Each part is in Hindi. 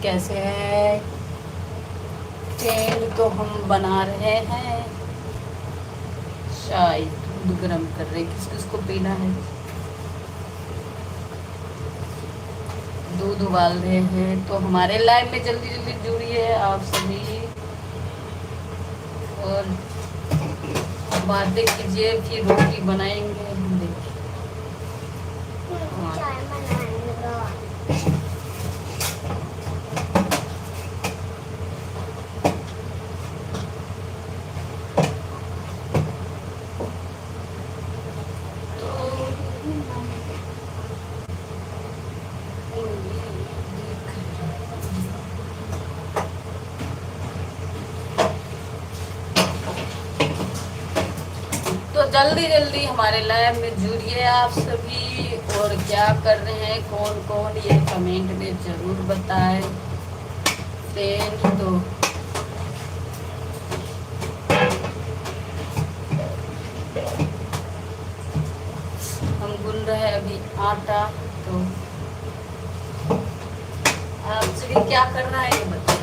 कैसे है? तेल तो हम बना रहे हैं चाय। दूध गर्म कर रहे, किस किस को पीना है? दूध उबाल रहे हैं, तो हमारे लाइव में जल्दी जल्दी जुड़िए आप सभी और बातें कीजिए। फिर रोटी बनाएंगे हम। देखिए तो जल्दी जल्दी हमारे लाइव में जुड़िए आप सभी। और क्या कर रहे हैं कौन कौन, ये कमेंट में जरूर बताएं। फ्रेंड तो हम गूंद रहे हैं अभी आटा। तो आप सभी क्या करना है ये बताइए।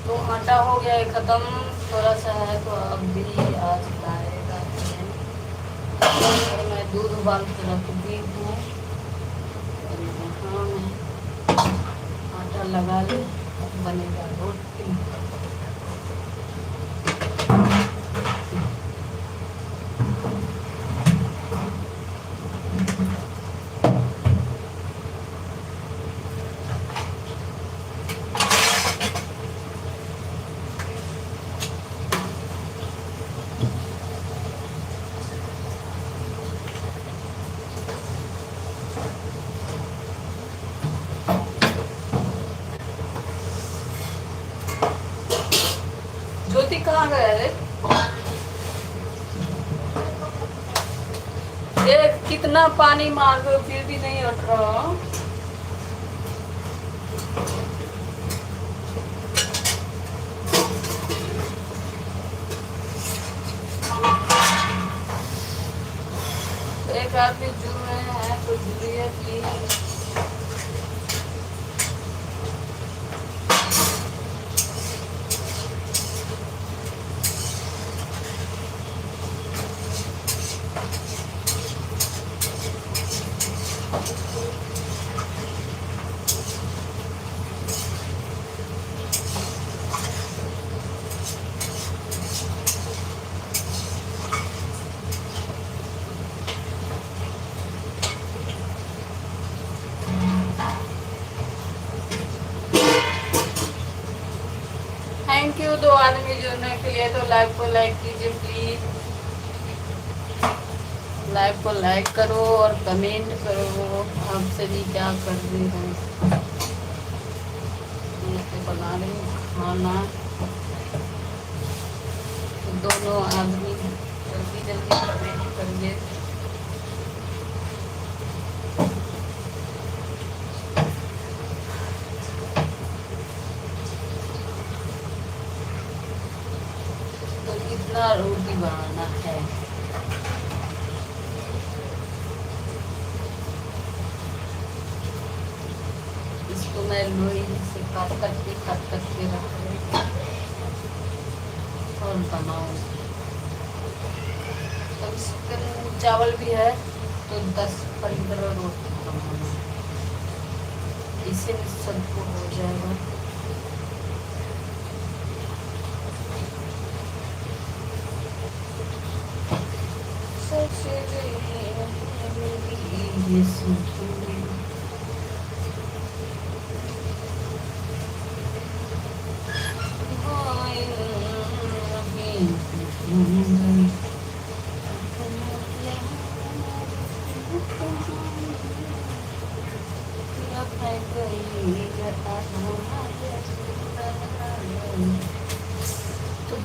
तो आटा हो गया है खत्म, थोड़ा सा है तो अब भी आज लाएगा। और मैं दूध उबाल के रख दी हूँ। और यहाँ मैं आटा लगा ले, बनेगा रोटी। ज्योति कहाँ गया रे? देख कितना पानी मार दो फिर भी नहीं उठ रहा। एक आदमी जुड़ रहे हैं तो जुड़िए प्लीज। थैंक यू दो आदमी जुड़ने के लिए। तो लाइव को लाइक कीजिए प्लीज। लाइव को लाइक करो और कमेंट करो। आप सभी क्या कर रहे हैं? मैं तो बना रही हूँ खाना। तो दोनों आदमी जल्दी जल्दी कमेंट करिए। तो कितना रोटी बनाना है? इसको मैं लोई से काट करके रख रही और बनाऊँ। तो चिकन चावल भी है तो 10-15 रोटी बनाऊँ, इससे सबको हो जाएगा।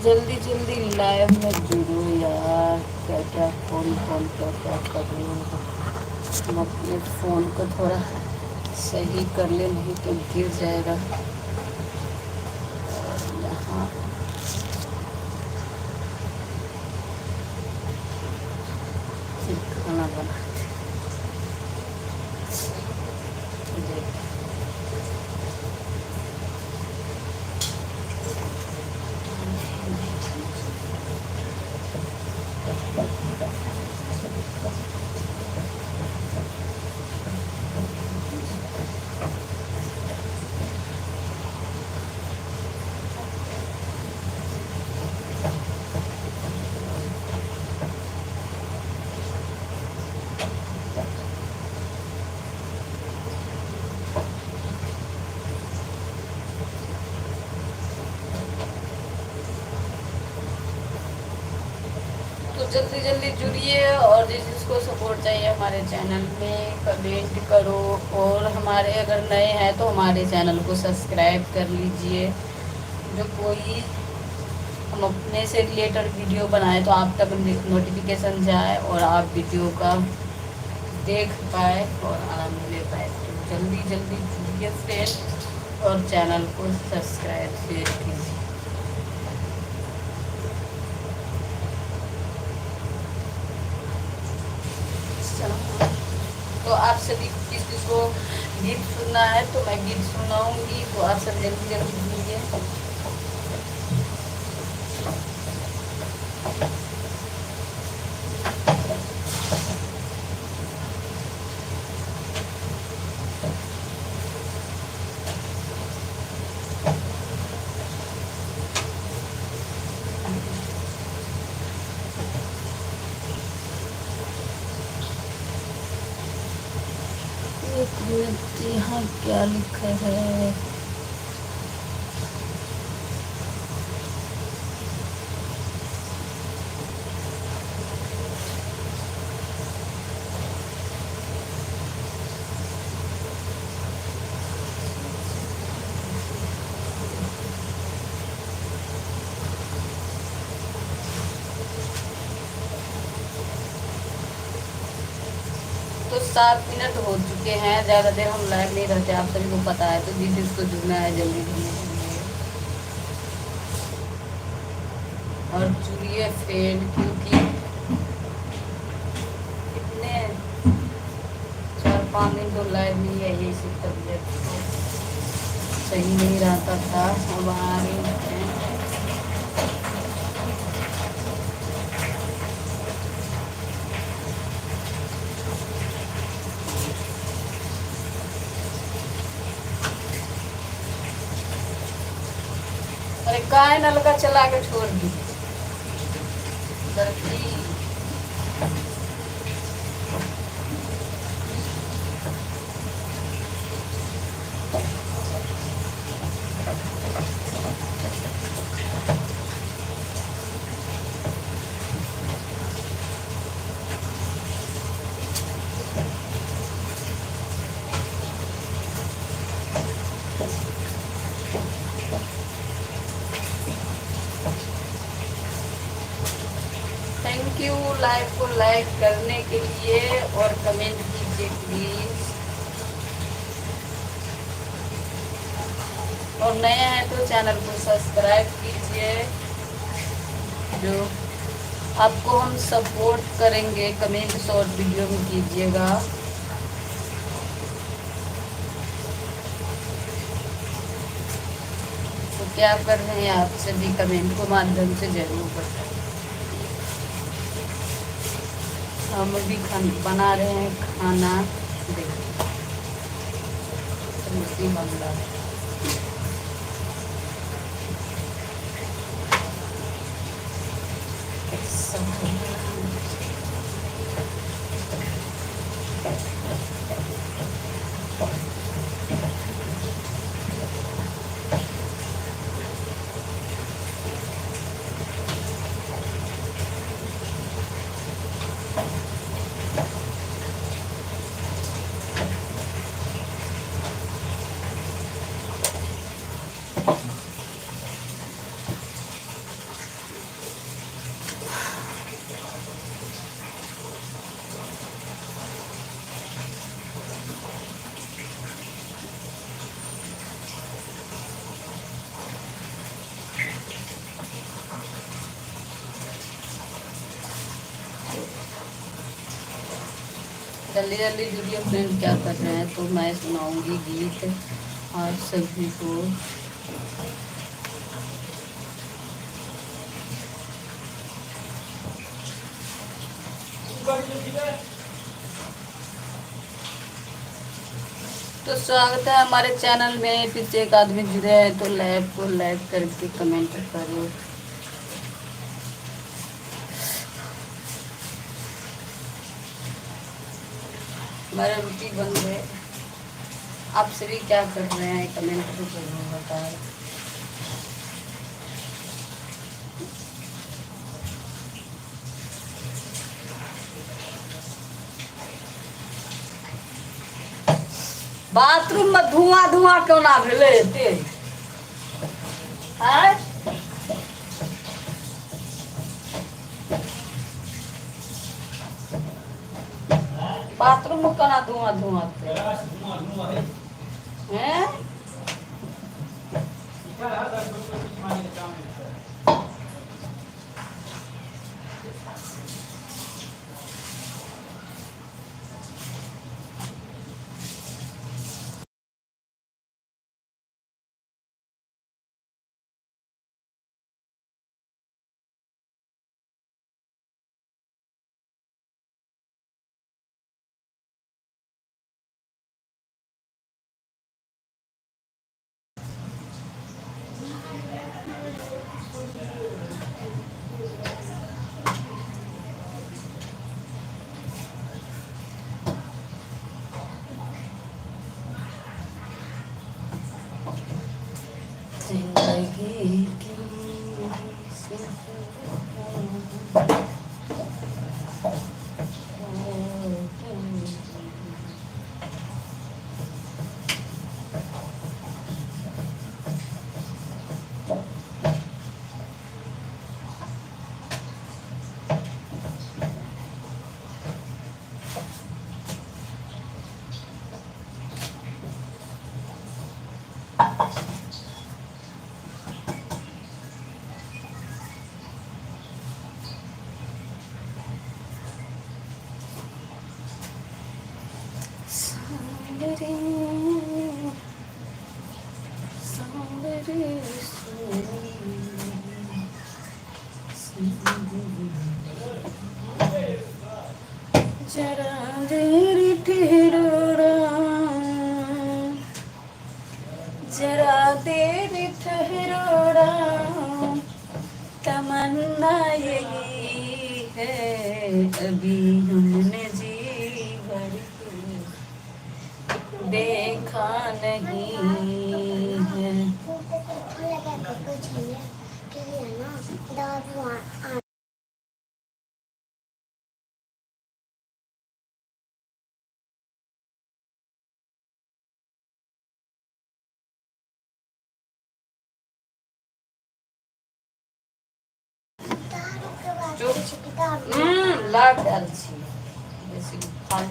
जल्दी जल्दी लाइव में जुड़ो यार। क्या क्या कौन कौन क्या क्या कर रहे हो। हम अपने फ़ोन को थोड़ा सही कर ले, नहीं तो गिर जाएगा। और यहाँ फिर खाना बनाते हैं। तो जल्दी जल्दी जुड़िए, और जिस जिसको सपोर्ट चाहिए हमारे चैनल में कमेंट करो। और हमारे अगर नए हैं तो हमारे चैनल को सब्सक्राइब कर लीजिए। जो कोई हम अपने से रिलेटेड वीडियो बनाए तो आप तक नोटिफिकेशन जाए और आप वीडियो का देख पाए और आनंद ले पाए। तो जल्दी जल्दी जुड़िए फ्रेंड, और चैनल को सब्सक्राइब शेयर कीजिए। तो आप सभी किस किस को गीत सुनना है तो मैं गीत सुनाऊंगी, तो आप सब जल्दी जल्दी सुनिए। एक मिनट, यहाँ क्या लिखा है। तो 7 मिनट हो चुके हैं, ज़्यादा देर हम लाइव नहीं रहते, आप सभी को पता है। तो जिस जिसको जुड़ना है जल्दी जुड़िए और जुड़िए फ्रेंड, क्योंकि कितने 4-5 दिन तो लाइव नहीं है, ये इसी तबीयत तो सही नहीं रहता था। अब आ रही है। अरे काय नल का चला के छोड़ दी दर्दी। थैंक यू लाइव को लाइक करने के लिए, और कमेंट कीजिए प्लीज। और नए हैं तो चैनल को सब्सक्राइब कीजिए। जो आपको हम सपोर्ट करेंगे कमेंट शॉर्ट वीडियो में कीजिएगा। तो क्या कर रहे हैं आप सभी, कमेंट को माध्यम से जरूर बताएं। हम भी बना रहे हैं खाना, देखिए सब्जी बन रहा है। जल्दी जल्दी वीडियो फ्रेंड क्या कर रहे हैं, तो मैं सुनाऊंगी गीत आप सभी को। तो स्वागत है हमारे चैनल में। पीछे एक आदमी जुड़े हैं तो लाइव को लाइक करके कमेंट करो। हमारा रोटी बन गए। आप सभी क्या कर रहे हैं कमेंट तो जरूर बताएं। बाथरूम में धुआं धुआं क्यों ना भेले तेज है? बाथरूम में कना धुआं धुआं हैं? जिंदगी की जरा देर ठहरो, जरा देर ठहरो, तमन्ना यही है अभी हमने जी भर के देखा नहीं है। लाग आयल छी बेसी खाल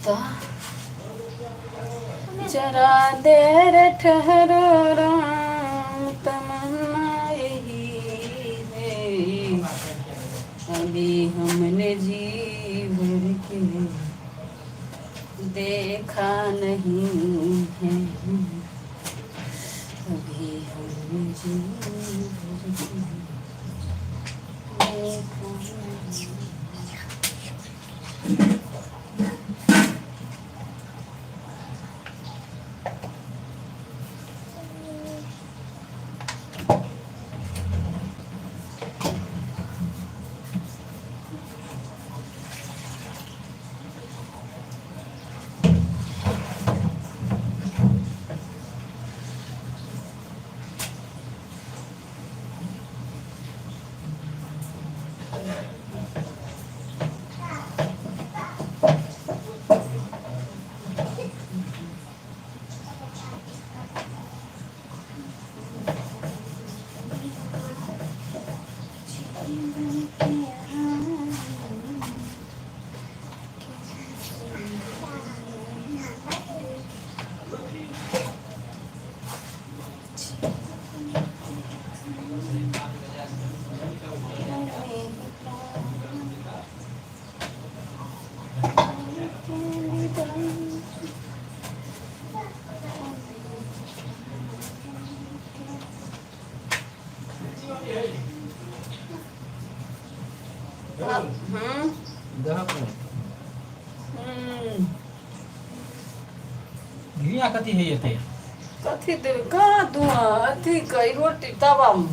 तो जरा देर ठहरो राम, तमन्ना यही है अभी हमने जी भर के देखा नहीं है, अभी हमने जी भर के देखा नहीं। घिया कथी है ये कथी देवे कहाँ धुआं अथी कई रोटी तवा में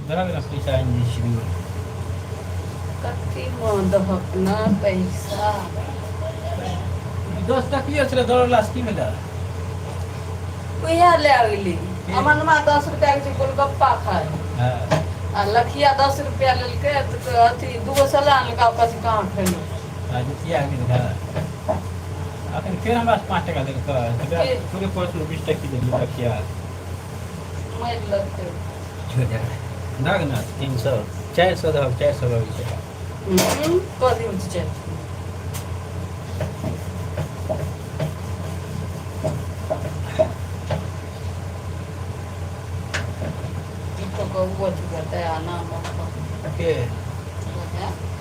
दरग ना पैसा इन शुरू कथी में दहक ना पैसा 10 टकिया चले $10 की में दा वही ले आगली अमन मा 10 रुपया के गोलगप्पा खाए हां आ लखिया 10 रुपया लेलके तो अथी दूगो सलान लगा कथी कहाँ खेलो आज किया के दा अखन फिर हमरा 5 टका दे के पूरे 20 टका दे लखिया मैं लगते छोड़ दे दाग ना 300 400 दा 400 रुपया कथी में चल तो वो करता है आना के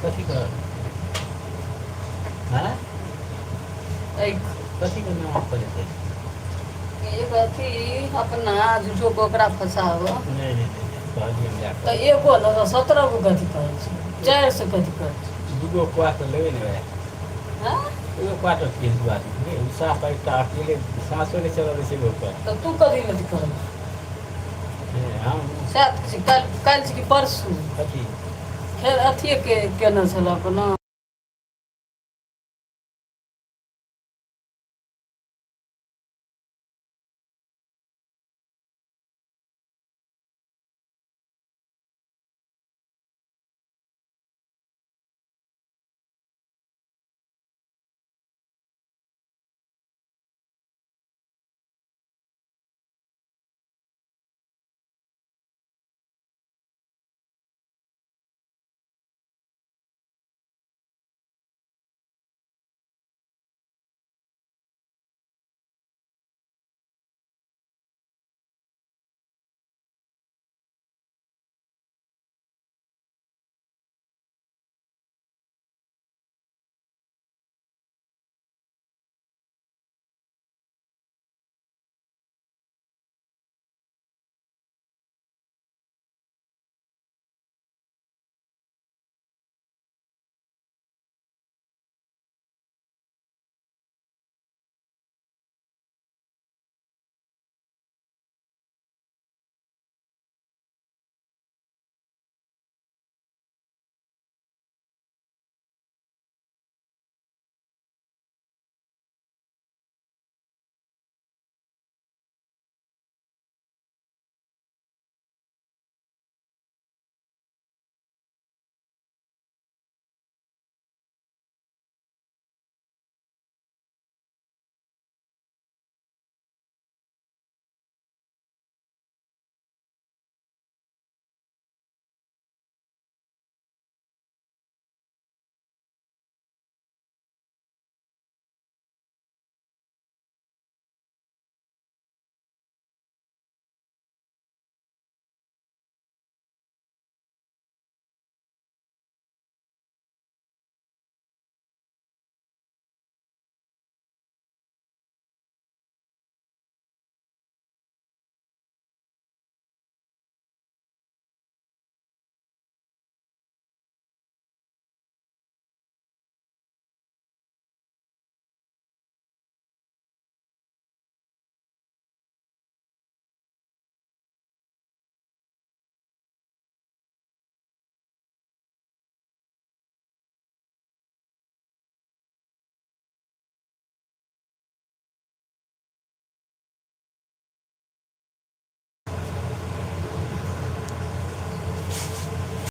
कथी कर हां एक कथी का नाम पर देते ये कथी अपना झूठो कोकरा फसाव नहीं कहली हम जा तो एगो न 17 गो कथी करे छै 400 कथी करे छै दुगो क्वार्टर लेवे ने हां एगो क्वार्टर के बात नहीं साफ पैसा अकेले सांसों ने चला से ऊपर तो तू कथी में करे हम सात कल की परसों कथी फिर अथी के केना छल अपना